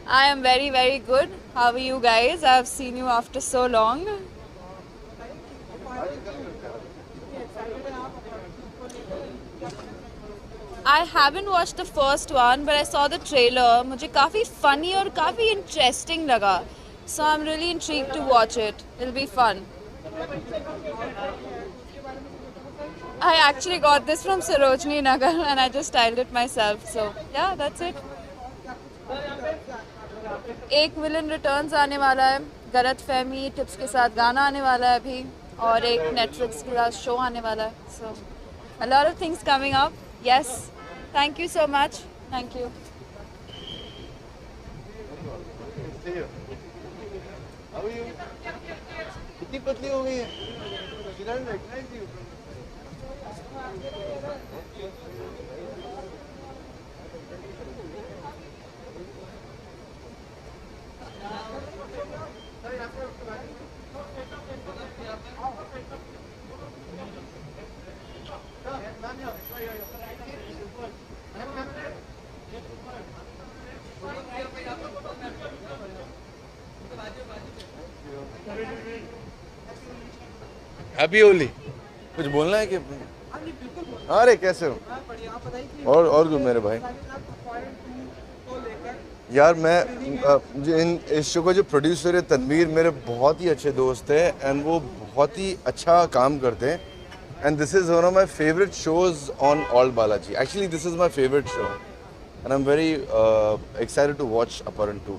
I am very, very good. How are you guys? I've seen you after so long. I haven't watched the first one, but I saw the trailer. मुझे काफ़ी funny और काफ़ी interesting लगा. So I'm really intrigued to watch it. It'll be fun. I actually got this from Sarojini Nagar and I just styled it myself. So yeah, that's it. एक villain returns आने वाला है, गलत फहमी tips के साथ गाना आने वाला है अभी, और एक नेटफ्लिक्स के साथ शो आने वाला है. सो a lot of things coming up. Yes, thank you so much. Thank you. How are you? कितनी पतली हो गई है? She doesn't recognize you. Happy Holi. कुछ बोलना है कि? अरे कैसे हो? और गुड मेरे भाई. यार मैं मुझे इस शो का जो प्रोड्यूसर है तनवीर, मेरे बहुत ही अच्छे दोस्त है एंड वो बहुत ही अच्छा काम करते हैं. And this is one of my favourite shows on ALT Balaji. Actually this is my favourite show and I am very excited to watch Apharan 2.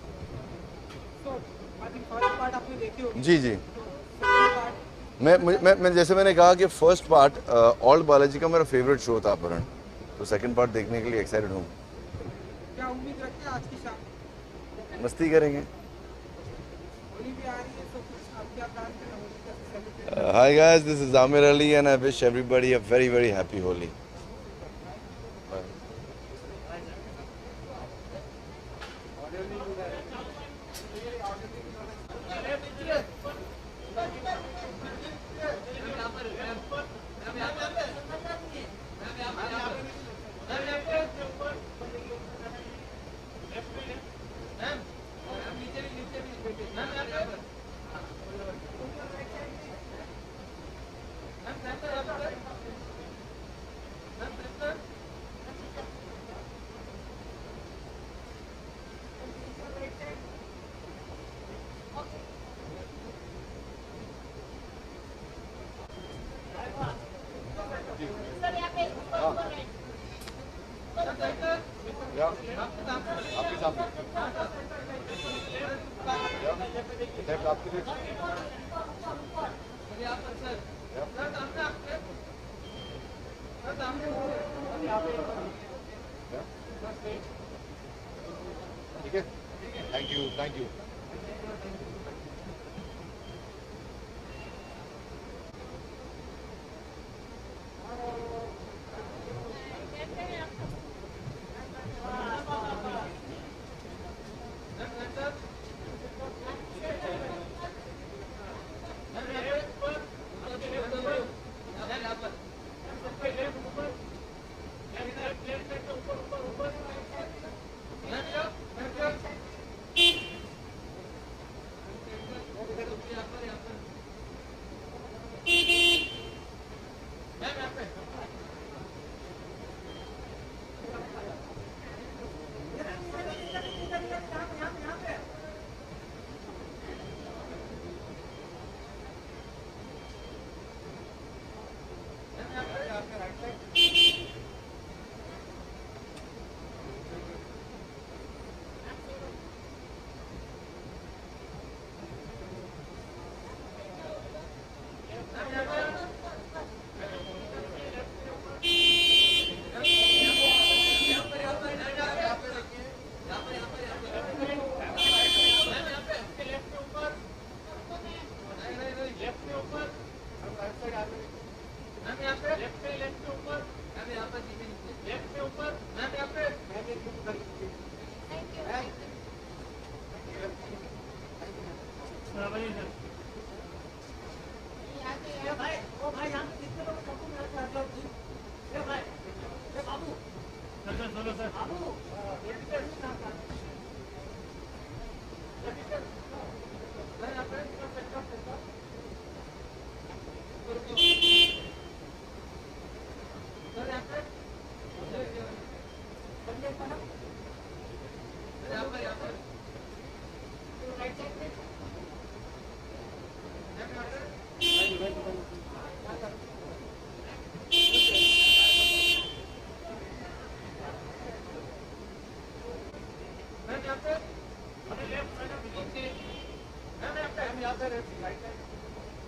जी जी. मैं जैसे मैंने कहा कि फर्स्ट पार्ट ऑल्ड बालाजी का मेरा फेवरेट शो था अपहरण, तो सेकंड पार्ट देखने के लिए एक्साइटेड हूँ. क्या उम्मीद रखते हैं आज की शाम? मस्ती करेंगे. होली भी आ रही है तो कुछ आप क्या प्लान कर रहे हो? होली कैसे celebrate? Hi guys, this is Amir Ali and I wish everybody a very very happy Holi. आपके सामने. ठीक है. Thank you.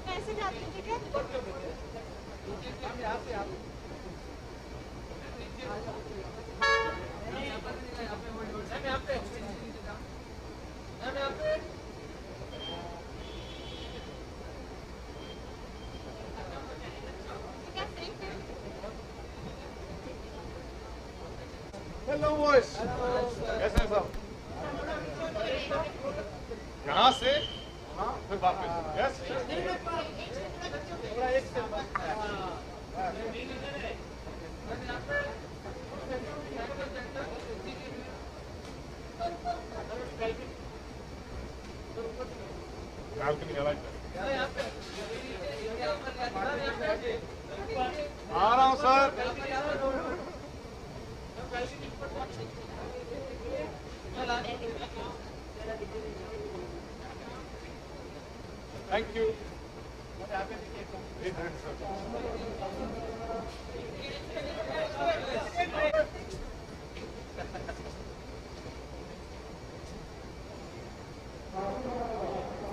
कैसे जाते हैं टिकट? हेलो बॉयज, कैसे हैं सब? यहाँ से फिर वापस, yes? Balcony, I like that. आ रहा हूँ sir. Thank you.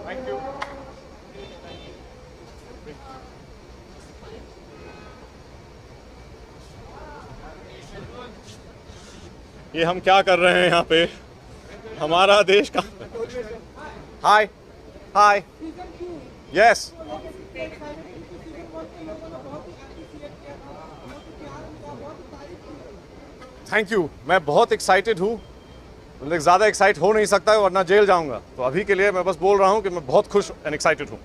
Thank you. ये हम क्या कर रहे हैं यहाँ पे? हमारा देश का हाय हाय यस थैंक यू. मैं बहुत एक्साइटेड हूँ, मतलब ज़्यादा एक्साइट हो नहीं सकता है वरना जेल जाऊँगा. तो अभी के लिए मैं बस बोल रहा हूँ कि मैं बहुत खुश एंड एक्साइटेड हूँ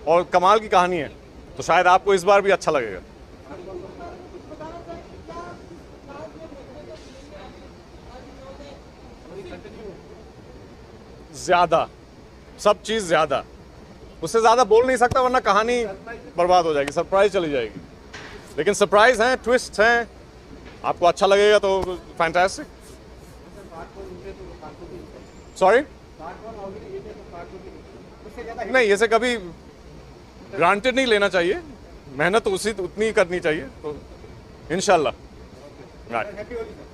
और कमाल की कहानी है, तो शायद आपको इस बार भी अच्छा लगेगा. ज़्यादा, सब चीज़ ज़्यादा, उससे ज़्यादा बोल नहीं सकता वरना कहानी बर्बाद हो जाएगी, सरप्राइज चली जाएगी. लेकिन सरप्राइज हैं, ट्विस्ट हैं, आपको अच्छा लगेगा तो फैंटास्टिक. सॉरी नहीं, ऐसे कभी ग्रांटेड नहीं लेना चाहिए, मेहनत उतनी करनी चाहिए. तो इंशाल्लाह.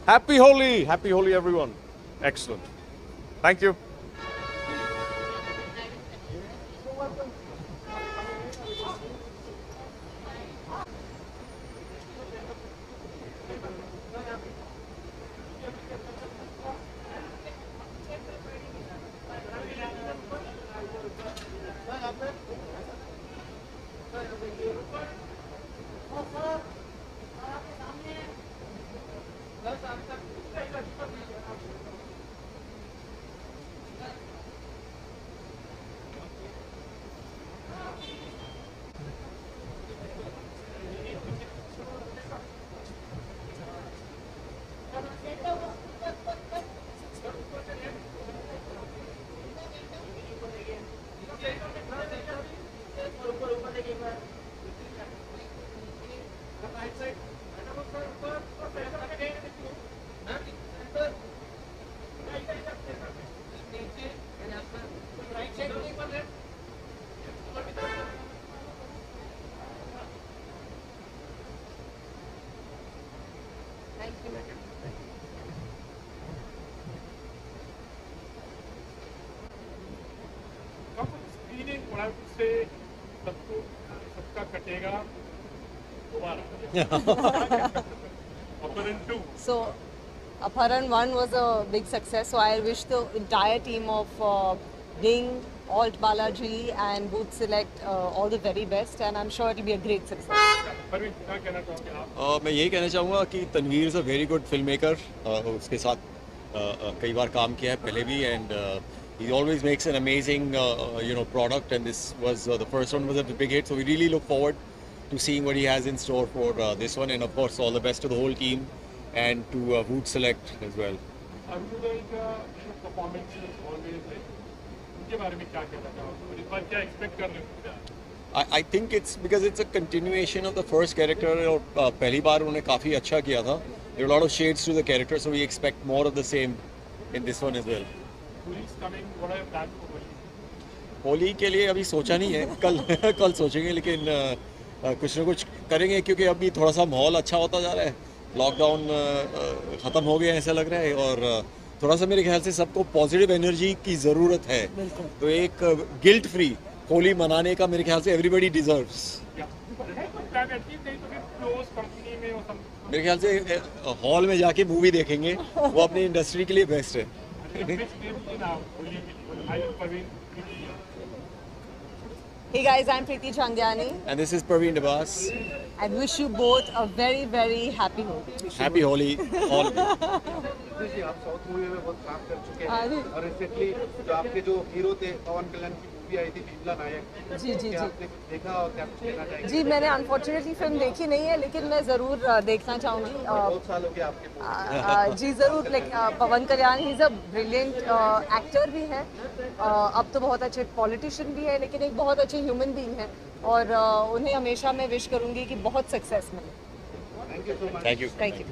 Happy Holi everyone. Excellent, thank you. Screening, what I would say, सबका कटेगा दोबारा. Apharan 2. So, Apharan 1 was a big success. So, I wish the entire team of Bing, Alt Balaji, and Booth Select all the very best. And I'm sure it will be a great success. Parveen, क्या कहना चाहोगे आप? मैं यही कहना चाहूँगा कि Tanveer is a very good film maker. उसके साथ कई बार काम किया है पहले भी, and he always makes an amazing product, and this was the first one was a big hit, so we really look forward to seeing what he has in store for this one. And of course, all the best to the whole team, and to Wood Select as well. Arunoday का performance always है, उनके बारे में क्या कहना चाहोगे और इस बार क्या एक्सपेक्ट कर रहे हो? I think it's because it's a continuation of the first character. और पहली बार उन्होंने काफ़ी अच्छा किया था. There are a lot of shades to the character, so we expect more of the same in this one as well. Holi is coming. What are your plans for Holi? Holi के लिए अभी सोचा नहीं है, कल सोचेंगे, लेकिन कुछ ना कुछ करेंगे क्योंकि अभी थोड़ा सा माहौल अच्छा होता जा रहा है. लॉकडाउन ख़त्म हो गया ऐसा लग रहा है और थोड़ा सा मेरे ख्याल से सबको पॉजिटिव एनर्जी की ज़रूरत है. तो एक गिल्ट फ्री होली मनाने का मेरे ख्याल से एवरीबडी डिजर्व्स. प्लान एटलीस्ट नहीं तो फिर क्लोज कंपनी में और सब मेरे ख्याल से हॉल में जाके मूवी देखेंगे, वो अपनी इंडस्ट्री के लिए बेस्ट है. होली आई Parveen. Hey guys, I'm Preeti Changyani. And this is Praveen Dabas. I wish you both a very, very happy Holi. Happy Holi, all of you. जी, आप साउथ मूवी में बहुत काम कर चुके हैं और रिसेंटली जो आपके जो हीरो थे पवन कल्याण की मूवी आई थी भीमला नायक, जी. आपने कुछ देखा और क्या कुछ कहना चाहेंगे? जी, मैंने अनफॉर्चुनेटली फिल्म देखी नहीं है, लेकिन मैं ज़रूर देखना चाहूँगी. बहुत साल हो गए आपके जी ज़रूर. Like Pawan Kalyan he is a brilliant actor भी है, अब तो बहुत अच्छे पॉलिटिशियन भी है, लेकिन एक बहुत अच्छे ह्यूमन बीइंग है और उन्हें हमेशा मैं विश करूँगी कि बहुत सक्सेस मिले. Thank you so much. Thank you. Thank you.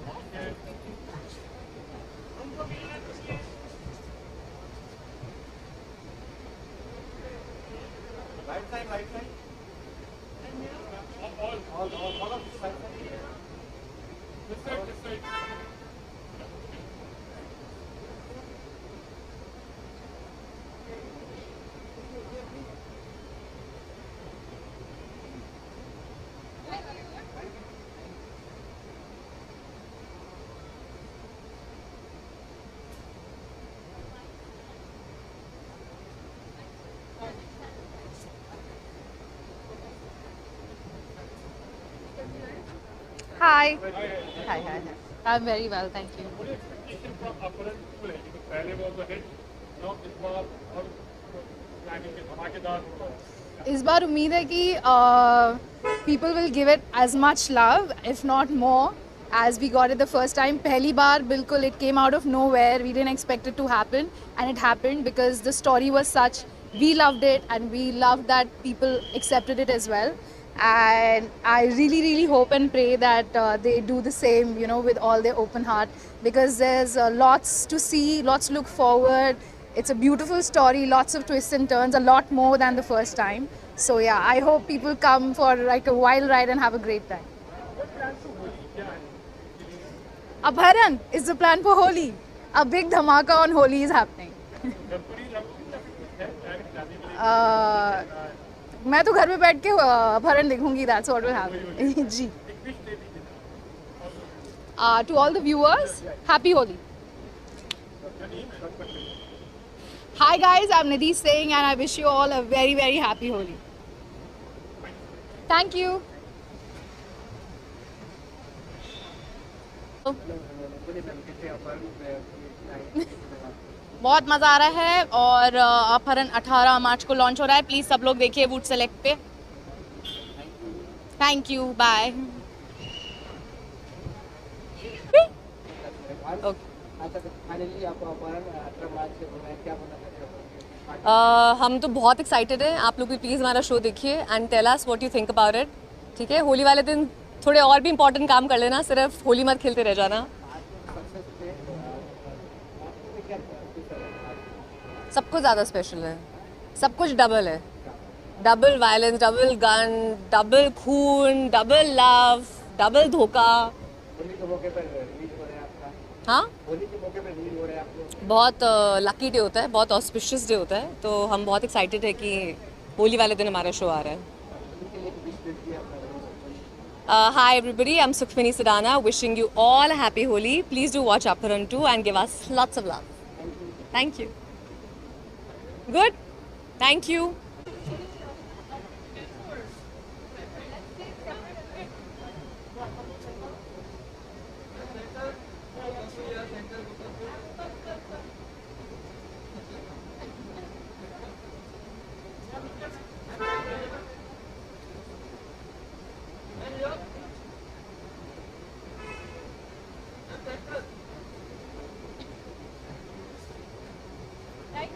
Hi. Hi. I'm very well, thank you. पहले वो तो हिट नो इस बार और प्लानिंग के धमाकेदार होगा. इस बार उम्मीद है कि people will give it as much love, if not more, as we got it the first time. पहली बार बिल्कुल it came out of nowhere. We didn't expect it to happen, and it happened because the story was such. We loved it, and we loved that people accepted it as well. And I really, really hope and pray that they do the same, you know, with all their open heart, because there's lots to see, lots to look forward. It's a beautiful story, lots of twists and turns, a lot more than the first time. So yeah, I hope people come for like a wild ride and have a great time. Abharan is the plan for Holi. A big dhamaka on Holi is happening. मैं तो घर में बैठ के अपहरण देखूंगी. That's what will happen. Ji. To all the viewers, happy Holi. Hi guys, I'm Nidhi Singh and I wish you all a very, very happy Holi. Thank you. बहुत मज़ा आ रहा है और अपहरण 18 मार्च को लॉन्च हो रहा है. प्लीज़ सब लोग देखिए वुड सेलेक्ट पे. Thank you, bye. हम तो बहुत एक्साइटेड हैं. आप लोग भी प्लीज़ हमारा शो देखिए and tell us what you think about it. ठीक है, होली वाले दिन थोड़े और भी इंपॉर्टेंट काम कर लेना, सिर्फ होली मत खेलते रह जाना. सब कुछ ज़्यादा स्पेशल है, सब कुछ डबल है. Double violence, double gun, double खून, डबल लव, डबल धोखा. हाँ, बहुत लकी डे होता है, बहुत ऑस्पिशियस डे होता है, तो हम बहुत एक्साइटेड है कि होली वाले दिन हमारा शो आ रहा है. Hi everybody, I'm Sukhmini Sidana, wishing you all a happy Holi. Please do watch Aparan 2 and give us lots of love. Thank you. Good? Thank you.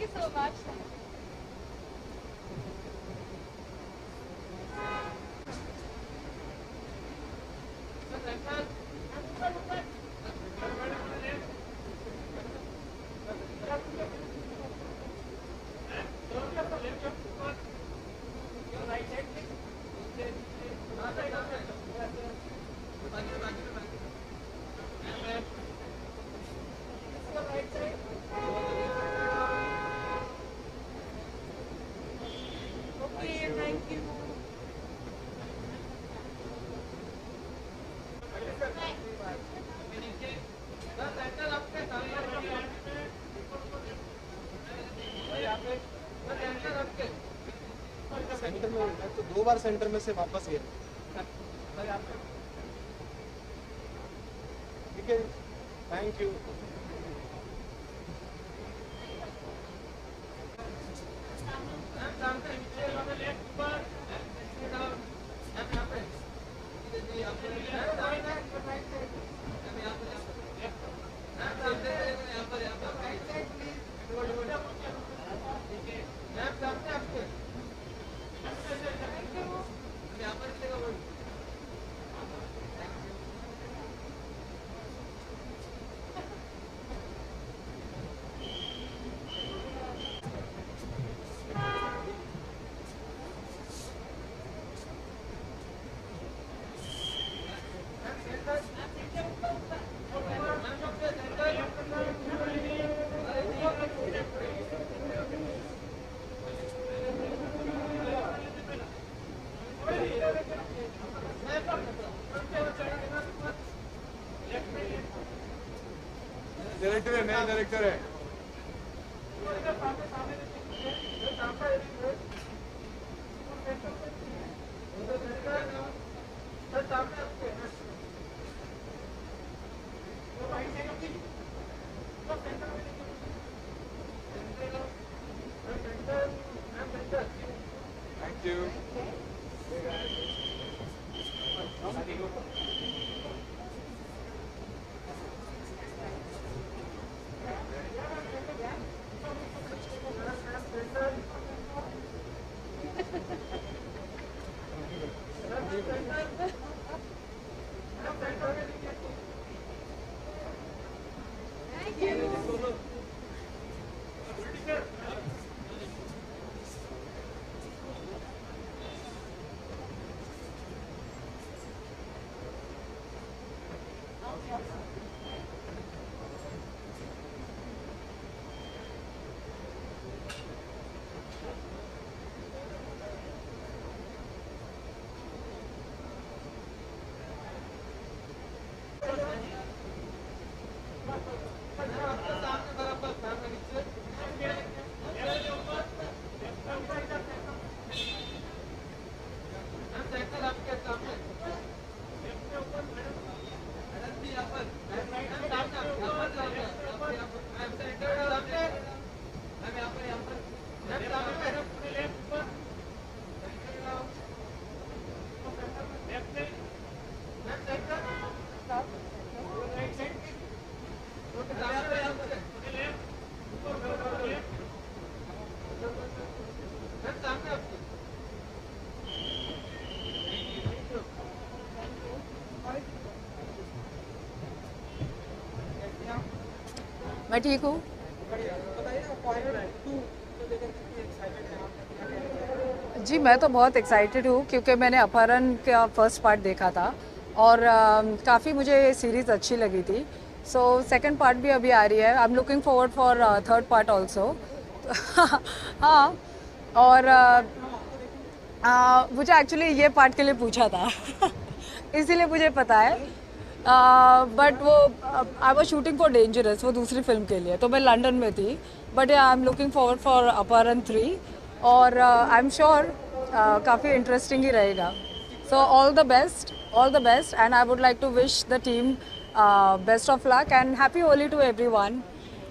Thank you so much. Okay, thank you. Centre में तो 2 बार centre में से वापस गए। ठीक है, thank you. Director है, नया डायरेक्टर है। Thank you. मैं ठीक हूँ। जी मैं तो बहुत एक्साइटेड हूँ क्योंकि मैंने अपहरण का फर्स्ट पार्ट देखा था और काफ़ी मुझे सीरीज़ अच्छी लगी थी। सो सेकंड पार्ट भी अभी आ रही है। आई am looking forward for third part also. हाँ, और मुझे एक्चुअली ये पार्ट के लिए पूछा था इसीलिए मुझे पता है। बट वो I was shooting for dangerous, वो दूसरी फिल्म के लिए, तो मैं लंदन में थी। But I am looking forward for Apharan 3 और आई एम श्योर काफ़ी इंटरेस्टिंग ही रहेगा। So all the best and I would like to wish the team best of luck and happy Holi to everyone.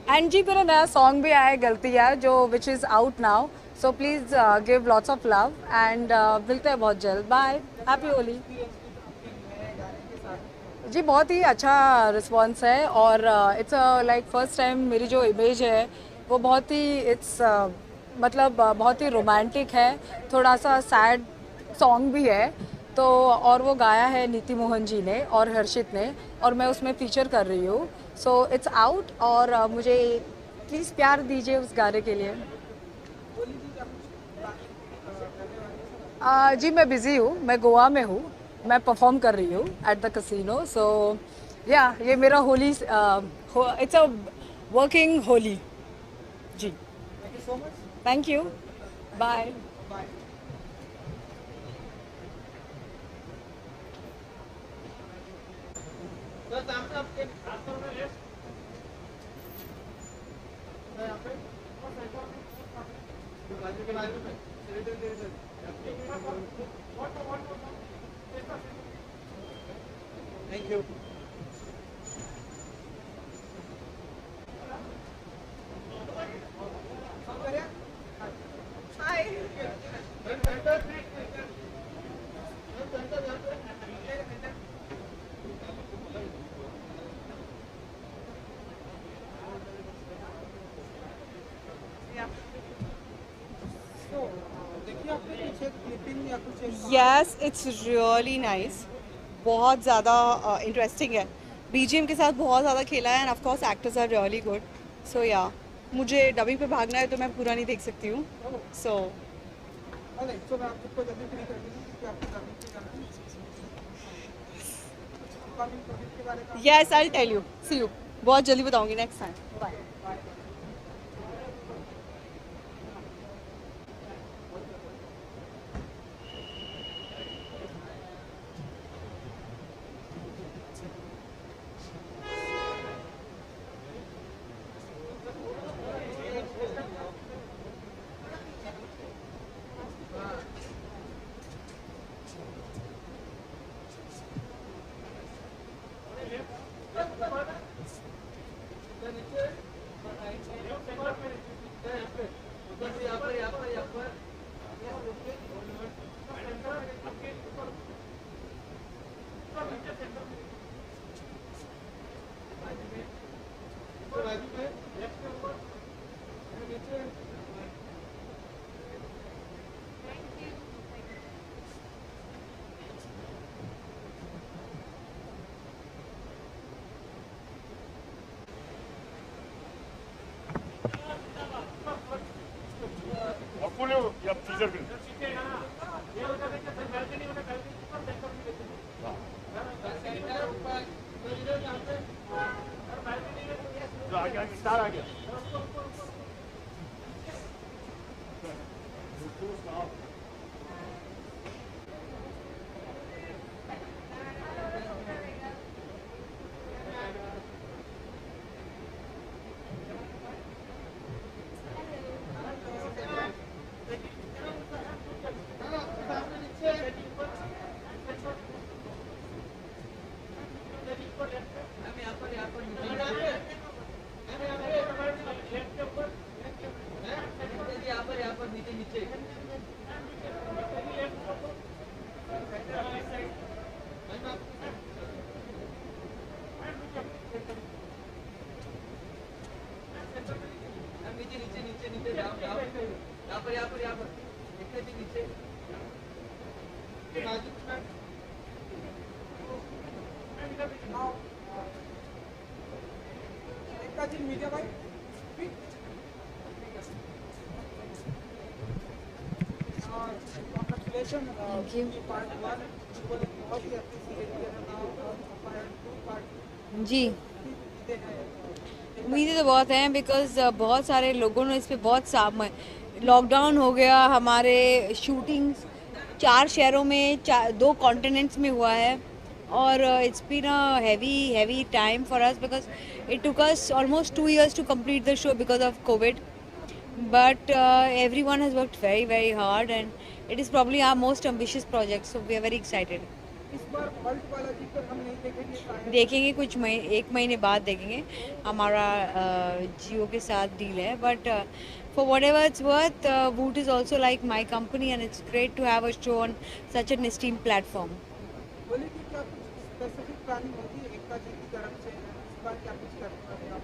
And जी मेरा नया song भी आया है गलतियाँ, जो which is out now, so please give lots of love and मिलते हैं बहुत जल्द। Bye, happy Holi. जी बहुत ही अच्छा रिस्पॉन्स है और इट्स लाइक फर्स्ट टाइम मेरी जो इमेज है वो बहुत ही मतलब बहुत ही रोमांटिक है, थोड़ा सा सैड सॉन्ग भी है तो, और वो गाया है नीति मोहन जी ने और हर्षित ने, और मैं उसमें फीचर कर रही हूँ। सो इट्स आउट, और मुझे प्लीज़ प्यार दीजिए उस गाने के लिए। जी मैं बिज़ी हूँ, मैं गोवा में हूँ, मैं परफॉर्म कर रही हूँ एट द कसिनो। सो या ये मेरा Holi, it's a working Holi जी। Thank you, bye. Thank you. Yes, it's really nice, बहुत ज़्यादा इंटरेस्टिंग है। बीजीएम के साथ बहुत ज़्यादा खेला है, and of course actors are really good. So या मुझे डबिंग पे भागना है तो मैं पूरा नहीं देख सकती हूँ। So yes, I will tell you, see you, बहुत जल्दी बताऊंगी नेक्स्ट टाइम। बाय। या टीजर भी आ गया, स्टार आ गया। Thank you. जी, उम्मीदें तो बहुत हैं, बिकॉज बहुत सारे लोगों ने इस पे बहुत साम, लॉकडाउन हो गया, हमारे शूटिंग्स 4 शहरों में 2 कॉन्टिनेंट्स में हुआ है, और it's been a heavy time for us because it took us almost 2 years to complete the show because of COVID. But everyone has worked very hard, and it is probably our most ambitious project, so we are very excited. इस बार world Balaji पर हम नहीं देखेंगे शायद। देखेंगे, कुछ 1 महीने बाद देखेंगे, हमारा जियो के साथ डील है, but for whatever it's worth, Voot is also like my company, and it's great to have a show on such an esteemed platform. बोले कि क्या कुछ स्पेसिफिक प्लानिंग होती है एकता जी की तरफ से, इस बार क्या कुछ करना है आप?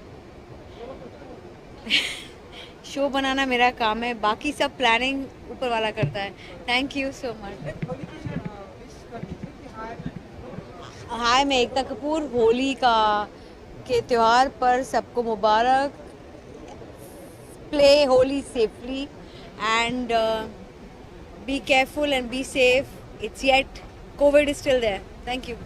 शो बनाना मेरा काम है, बाकी सब प्लानिंग ऊपर वाला करता है. Thank you so much. Hi, मैं एकता कपूर. होली के त्यौहार पर सबको मुबारक. Play Holi safely and be careful and be safe. It's yet COVID is still there. Thank you.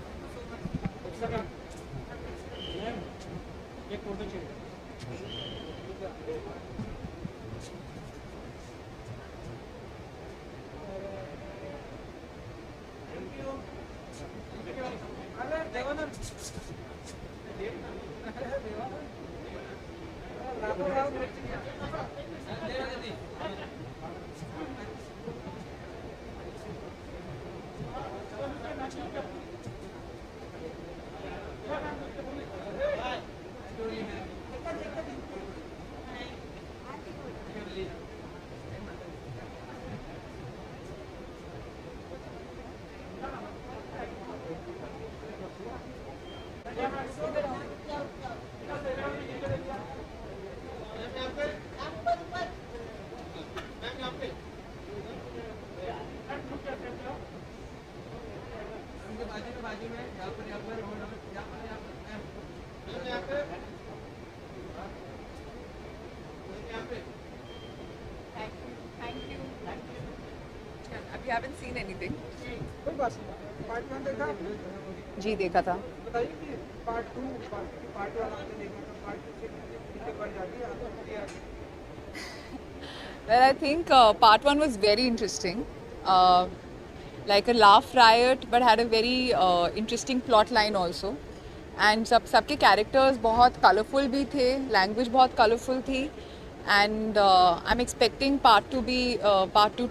You haven't seen anything? कोई बात नहीं. पार्ट 1 देखा आपने? जी देखा था. बताइए कि पार्ट 2 पार्ट 1 आपने देखा था, पार्ट 2 से कितने बार जाती है आपको? Well, I think part 1 was very interesting. Like a laugh riot, but had a very interesting plot line also. And सबके characters बहुत colourful भी थे, language बहुत colourful थी. And I'm expecting part 2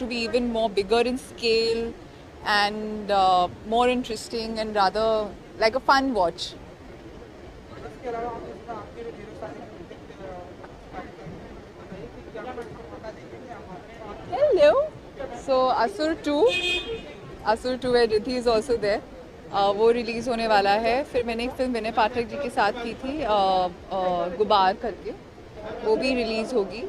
to be even more bigger in scale and more interesting and rather like a fun watch. इसके अलावा हम इसमें आपके जो हीरो सारे Hello. So Asur 2 where Riddhi is also there. वो रिलीज़ होने वाला है. फिर मैंने एक फिल्म विनय पाठक जी के साथ की थी गुबार करके, वो भी रिलीज़ होगी.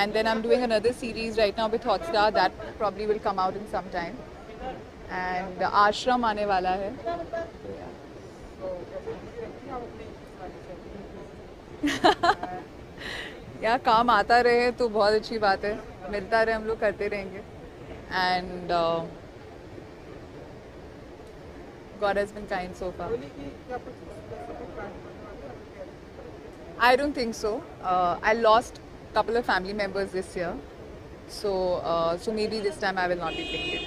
And then I'm doing another series right now with Hotstar that probably will come out in some time. And आश्रम आने वाला है. या काम आता रहे तो बहुत अच्छी बात है. मिलता रहे, हम लोग करते रहेंगे. And God has been kind so far. I don't think so. I lost a couple of family members this year, so maybe this time I will not be playing it.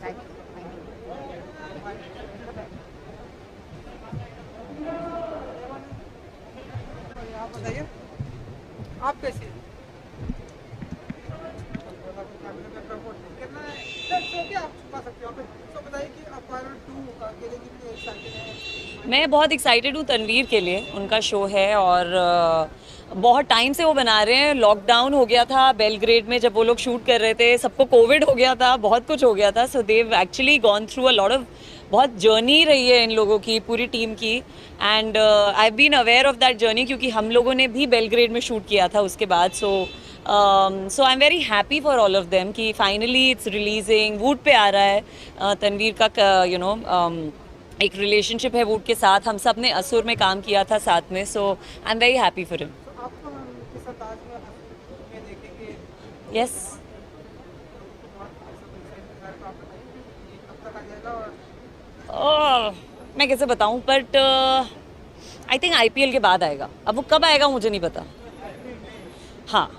Thank you. आप बताइए, आप कैसे हैं? मैं बहुत excited हूँ तनवीर के लिए. उनका शो है और बहुत टाइम से वो बना रहे हैं. लॉकडाउन हो गया था बेलग्रेड में जब वो लोग शूट कर रहे थे, सबको कोविड हो गया था, बहुत कुछ हो गया था. So Dev actually gone through a lot of, बहुत जर्नी रही है इन लोगों की, पूरी टीम की. And I have been aware of that journey क्योंकि हम लोगों ने भी बेलग्रेड में शूट किया था उसके बाद. So I am very happy for all of them कि फाइनली इट्स रिलीजिंग. वुड पे आ रहा है. तनवीर का यू नो एक रिलेशनशिप है वुड के साथ. हम सब ने असुर में काम किया था साथ में. So I am very happy for him. Yes, मैं कैसे बताऊं, बट आई थिंक IPL के बाद आएगा. अब वो कब आएगा मुझे नहीं पता. हाँ.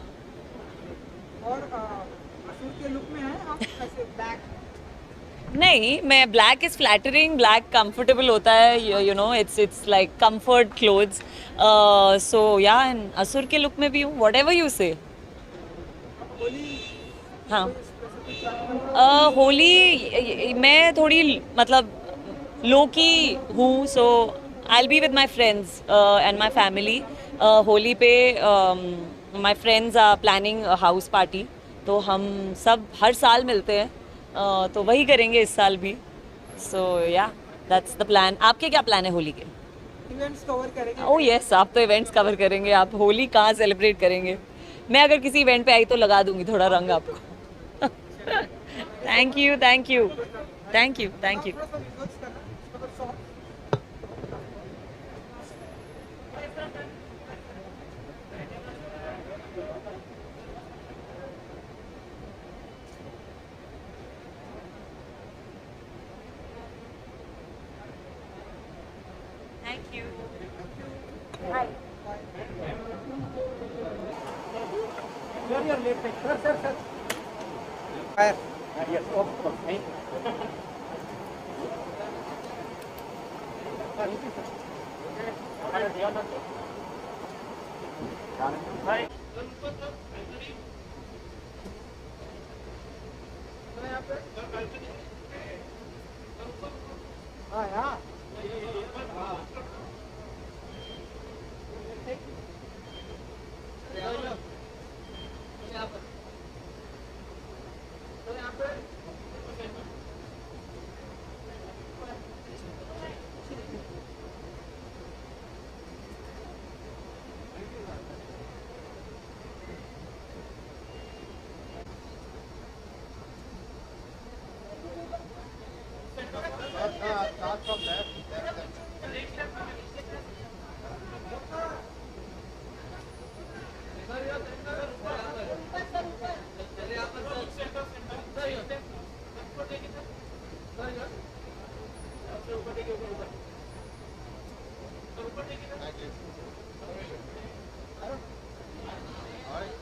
और असुर के लुक में है आप कैसे? ब्लैक नहीं, मैं black is flattering. Black comfortable होता है, you know, it's like comfort clothes. So या असुर के लुक में भी हूँ, वट एवर यू से. हाँ, होली मैं थोड़ी मतलब लो की हूँ. So I will be with my friends and my family. Holi पे my friends are planning house party, तो हम सब हर साल मिलते हैं. तो वही करेंगे इस साल भी. सो या दैट्स द प्लान. आपके क्या प्लान है होली के? इवेंट्स कवर करेंगे? ओह यस, आप तो इवेंट्स कवर करेंगे, आप होली कहाँ सेलिब्रेट करेंगे? मैं अगर किसी इवेंट पे आई तो लगा दूंगी थोड़ा रंग आपको। Thank you, thank you, thank you, thank you. Thank you. Hi. All right.